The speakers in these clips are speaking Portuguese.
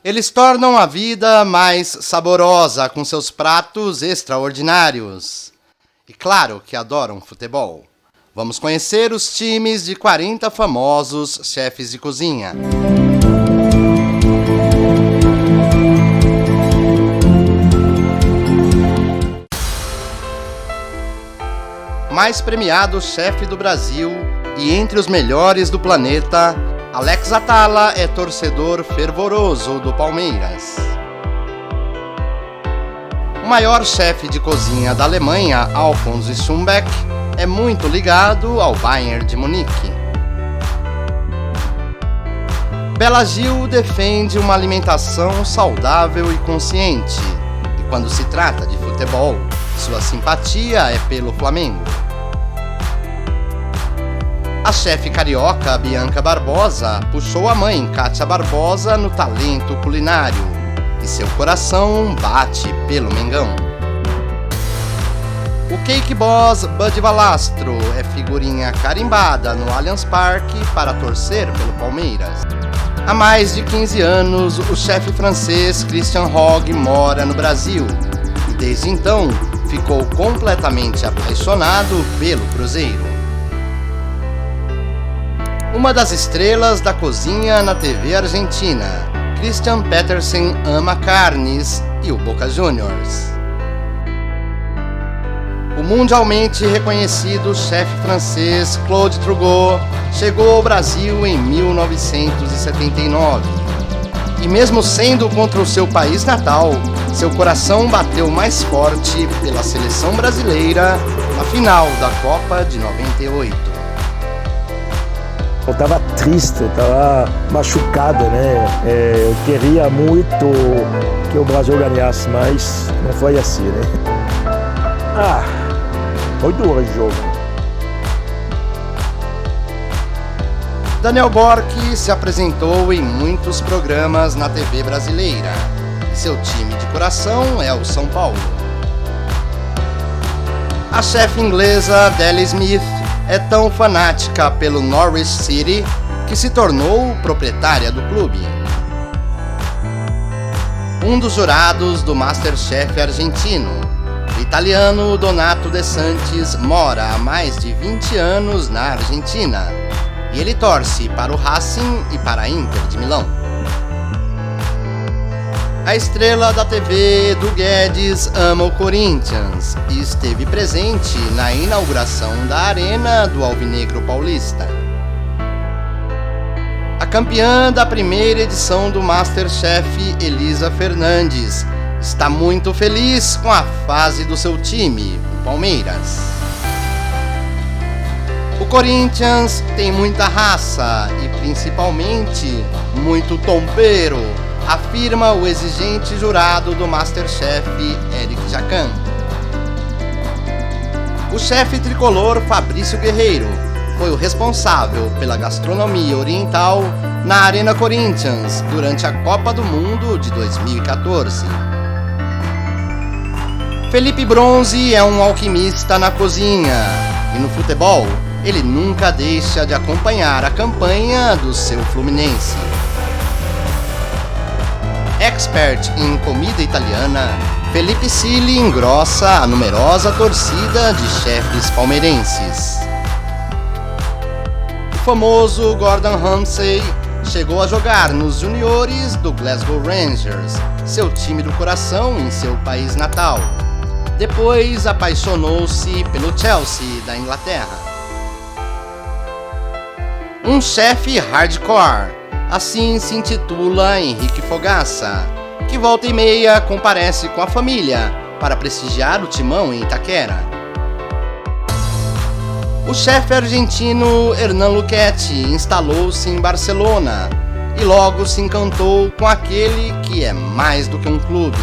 Eles tornam a vida mais saborosa com seus pratos extraordinários. E claro que adoram futebol. Vamos conhecer os times de 40 famosos chefes de cozinha. Mais premiado chefe do Brasil e entre os melhores do planeta, Alex Atala é torcedor fervoroso do Palmeiras. O maior chefe de cozinha da Alemanha, Alfons Schumbeck, é muito ligado ao Bayern de Munique. Bela Gil defende uma alimentação saudável e consciente, e quando se trata de futebol, sua simpatia é pelo Flamengo. A chefe carioca Bianca Barbosa puxou a mãe Kátia Barbosa no talento culinário e seu coração bate pelo Mengão. O cake boss Bud Valastro é figurinha carimbada no Allianz Parque para torcer pelo Palmeiras. Há mais de 15 anos, o chefe francês Christian Hogg mora no Brasil e desde então ficou completamente apaixonado pelo Cruzeiro. Uma das estrelas da cozinha na TV argentina, Christian Petersen ama carnes e o Boca Juniors. O mundialmente reconhecido chefe francês Claude Trugot chegou ao Brasil em 1979. E mesmo sendo contra o seu país natal, seu coração bateu mais forte pela seleção brasileira na final da Copa de 98. Eu estava triste, eu estava machucado, né? Eu queria muito que o Brasil ganhasse, mas não foi assim, né? Foi duro o jogo. Daniel Bork se apresentou em muitos programas na TV brasileira e seu time de coração é o São Paulo. A chefe inglesa Deli Smith é tão fanática pelo Norwich City que se tornou proprietária do clube. Um dos jurados do MasterChef argentino, o italiano Donato De Santis, mora há mais de 20 anos na Argentina e ele torce para o Racing e para a Inter de Milão. A estrela da TV, Edu Guedes, ama o Corinthians e esteve presente na inauguração da Arena do Alvinegro Paulista. A campeã da primeira edição do MasterChef, Elisa Fernandes, está muito feliz com a fase do seu time, o Palmeiras. O Corinthians tem muita raça e principalmente muito tompeiro, afirma o exigente jurado do MasterChef, Eric Jacan. O chefe tricolor Fabrício Guerreiro foi o responsável pela gastronomia oriental na Arena Corinthians durante a Copa do Mundo de 2014. Felipe Bronze é um alquimista na cozinha e no futebol ele nunca deixa de acompanhar a campanha do seu Fluminense. Expert em comida italiana, Felipe Silli engrossa a numerosa torcida de chefes palmeirenses. O famoso Gordon Ramsay chegou a jogar nos juniores do Glasgow Rangers, seu time do coração em seu país natal. Depois apaixonou-se pelo Chelsea da Inglaterra. Um chefe hardcore, assim se intitula Henrique Fogaça, que volta e meia comparece com a família para prestigiar o timão em Itaquera. O chefe argentino Hernán Luchetti instalou-se em Barcelona e logo se encantou com aquele que é mais do que um clube.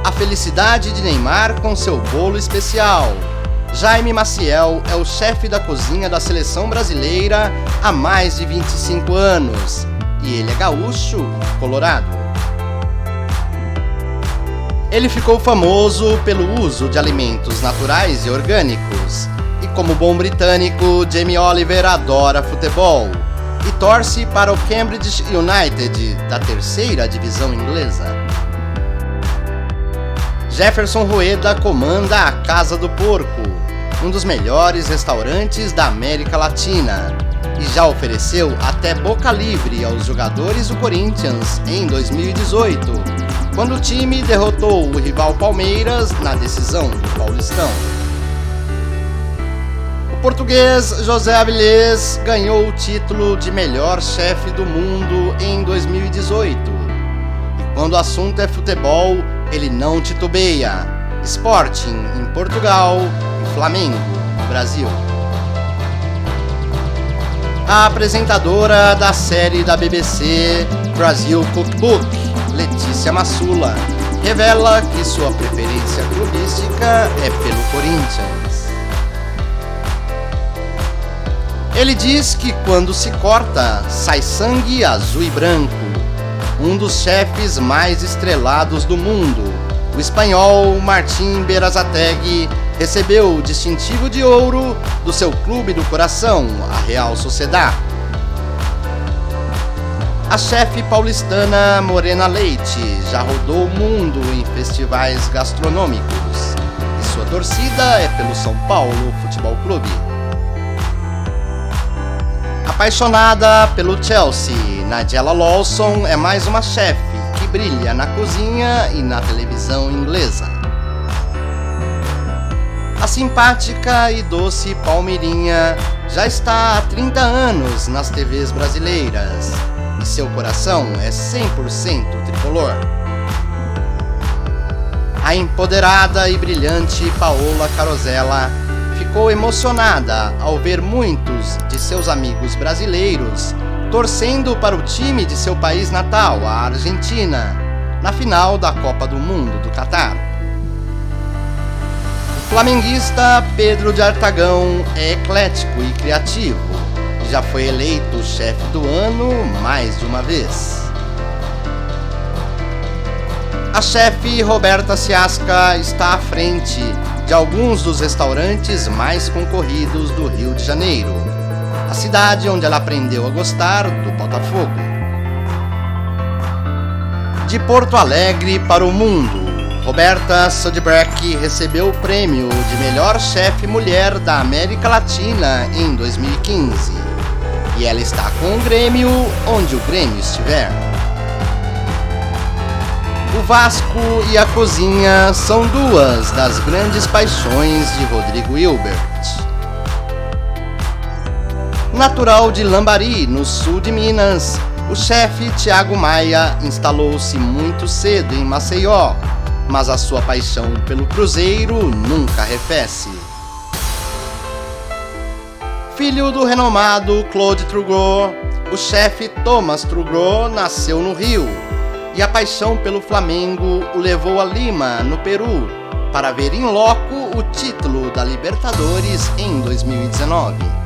A felicidade de Neymar com seu bolo especial. Jaime Maciel é o chefe da cozinha da seleção brasileira há mais de 25 anos e ele é gaúcho, colorado. Ele ficou famoso pelo uso de alimentos naturais e orgânicos e como bom britânico, Jamie Oliver adora futebol e torce para o Cambridge United da terceira divisão inglesa. Jefferson Rueda comanda a Casa do Porco, um dos melhores restaurantes da América Latina, e já ofereceu até boca livre aos jogadores do Corinthians em 2018, quando o time derrotou o rival Palmeiras na decisão do Paulistão. O português José Avilés ganhou o título de melhor chefe do mundo em 2018. E quando o assunto é futebol, ele não titubeia. Sporting em Portugal e Flamengo no Brasil. A apresentadora da série da BBC Brasil Cookbook, Letícia Massula, revela que sua preferência clubística é pelo Corinthians. Ele diz que quando se corta, sai sangue azul e branco. Um dos chefes mais estrelados do mundo, o espanhol Martín Berazategui, recebeu o distintivo de ouro do seu clube do coração, a Real Sociedad. A chefe paulistana Morena Leite já rodou o mundo em festivais gastronômicos e sua torcida é pelo São Paulo Futebol Clube. Apaixonada pelo Chelsea, Nigella Lawson é mais uma chefe que brilha na cozinha e na televisão inglesa. A simpática e doce Palmeirinha já está há 30 anos nas TVs brasileiras e seu coração é 100% tricolor. A empoderada e brilhante Paola Carosella ficou emocionada ao ver muitos de seus amigos brasileiros torcendo para o time de seu país natal, a Argentina, na final da Copa do Mundo do Catar. O flamenguista Pedro de Artagão é eclético e criativo e já foi eleito chefe do ano mais de uma vez. A chefe Roberta Ciasca está à frente de alguns dos restaurantes mais concorridos do Rio de Janeiro, a cidade onde ela aprendeu a gostar do Botafogo. De Porto Alegre para o mundo, Roberta Sudebreck recebeu o prêmio de melhor chefe mulher da América Latina em 2015, e ela está com o Grêmio onde o Grêmio estiver. O Vasco e a cozinha são duas das grandes paixões de Rodrigo Hilbert. Natural de Lambari, no sul de Minas, o chefe Thiago Maia instalou-se muito cedo em Maceió, mas a sua paixão pelo Cruzeiro nunca arrefece. Filho do renomado Claude Trougot, o chefe Thomas Trougot nasceu no Rio, e a paixão pelo Flamengo o levou a Lima, no Peru, para ver em loco o título da Libertadores em 2019.